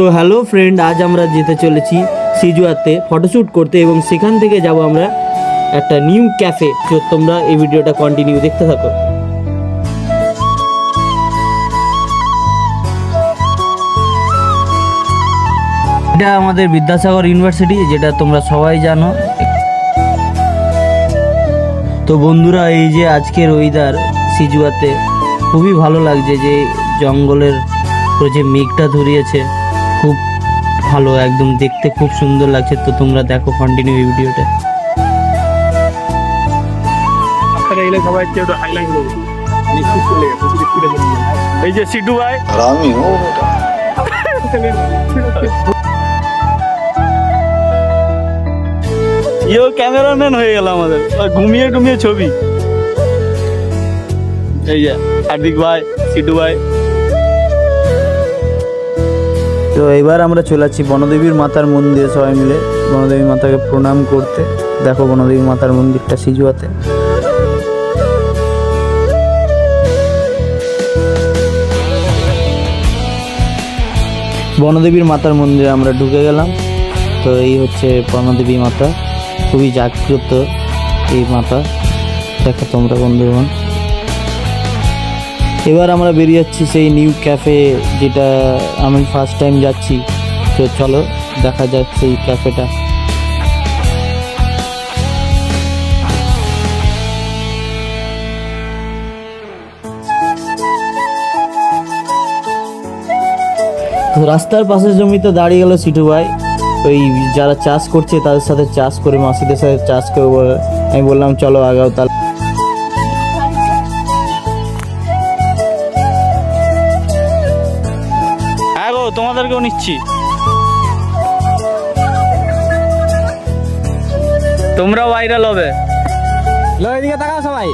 তো hello friend, আজ আমরা যেতে চলেছি সিজুয়াতে ফটোশ্যুট করতে এবং সেখান থেকে যাব আমরা একটা নিউ ক্যাফে। তো তোমরা এই ভিডিওটা কন্টিনিউ দেখতে থাকো। এটা আমাদের বিদ্যাসাগর ইউনিভার্সিটি, যেটা তোমরা সবাই জানো। তো বন্ধুরা, এই যে আজকের ওয়েদার সিজুয়াতে খুবই ভালো লাগছে, যে জঙ্গলের পুরো যে মেঘটা ধরিয়েছে খুব ভালো, একদম দেখতে খুব সুন্দর লাগছে। তো তোমরা দেখো কন্টিনিউ এই ভিডিওটা। এই যে সিটু ভাই ইও ক্যামেরাম্যান হয়ে গেল আমাদের, ঘুমিয়ে ঘুমিয়ে ছবি। এই যে হার্দিক ভাই, সিটু ভাই। তো এবার আমরা চলে যাচ্ছি বনদেবীর মাতার মন্দিরে, সবাই মিলে বনদেবী মাতাকে প্রণাম করতে। দেখো বনদেবী মাতার মন্দিরটা সিজুয়াতে। বনদেবীর মাতার মন্দিরে আমরা ঢুকে গেলাম। তো এই হচ্ছে বনদেবী মাতা, খুবই জাগ্রত এই মাতা, দেখো তোমরা বন্ধুগণ। এবার আমরা বেরিয়ে যাচ্ছি সেই নিউ ক্যাফে, যেটা আমি ফার্স্ট টাইম যাচ্ছি। তো চলো দেখা যাক সেই ক্যাফেটা। তো রাস্তার পাশের জমিতে দাঁড়িয়ে গেল সিটু ভাই, ওই যারা চাষ করছে তাদের সাথে চাষ করে, মাসিদের সাথে চাষ করে। আমি বললাম চলো আগাও তাহলে। হ্যাঁ গো, তোমাদেরকেও নিচ্ছি, তোমরাও ভাইরাল হবে। এদিকে তাকাও সবাই।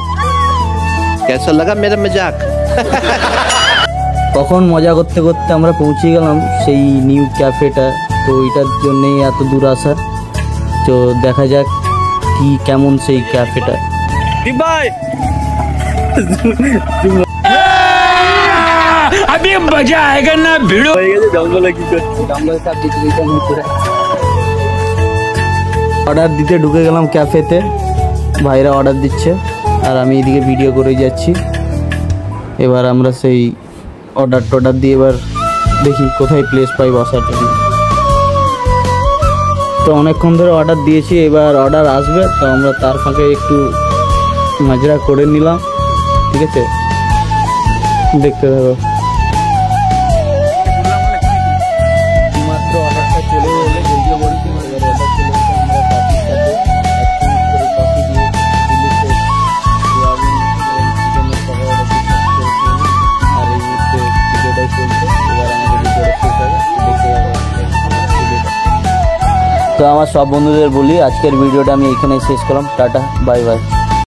कैसा लगा मेरा मजाक? তখন মজা করতে করতে আমরা পৌঁছে গেলাম সেই নিউ ক্যাফেটা। তো ওইটার জন্যই এত দূর আসা। তো দেখা যাক কি কেমন সেই ক্যাফেটা। ভাই अभी मजा आएगा ना। ভিড় হয়ে গেছে জঙ্গলে, কি করছে জঙ্গল সব দিতে অর্ডার দিতে ঢুকে গেলাম ক্যাফেতে। ভাইরা অর্ডার দিচ্ছে আর আমি এদিকে ভিডিও করে যাচ্ছি। এবার আমরা সেই অর্ডার দিয়ে এবার দেখি কোথায় প্লেস পাই বসার জন্য। তো অনেকক্ষণ ধরে অর্ডার দিয়েছি, এবার অর্ডার আসবে। তো আমরা তার ফাঁকে একটু মাজরা করে নিলাম, ঠিক আছে, দেখতে থাকো। মাত্র অর্ডারটা চলে এলে ভিডিও বলছি, এবার অর্ডার চলে এসে আমরা কফির সাথে এক চামচ করে কফি দিয়ে ডিলিশিয়াস সোয়াবিন এবং চিকেনের সবাই অর্ডার দিয়ে আর এই মুহূর্তে ভিডিওটাই চলছে। এবার আমাদের ভিডিওটা শেষ হবে, দেখতে যাবো। তো আমার সব বন্ধুদের বলি, আজকের ভিডিওটা আমি এখানেই শেষ করলাম। Tata, bye bye.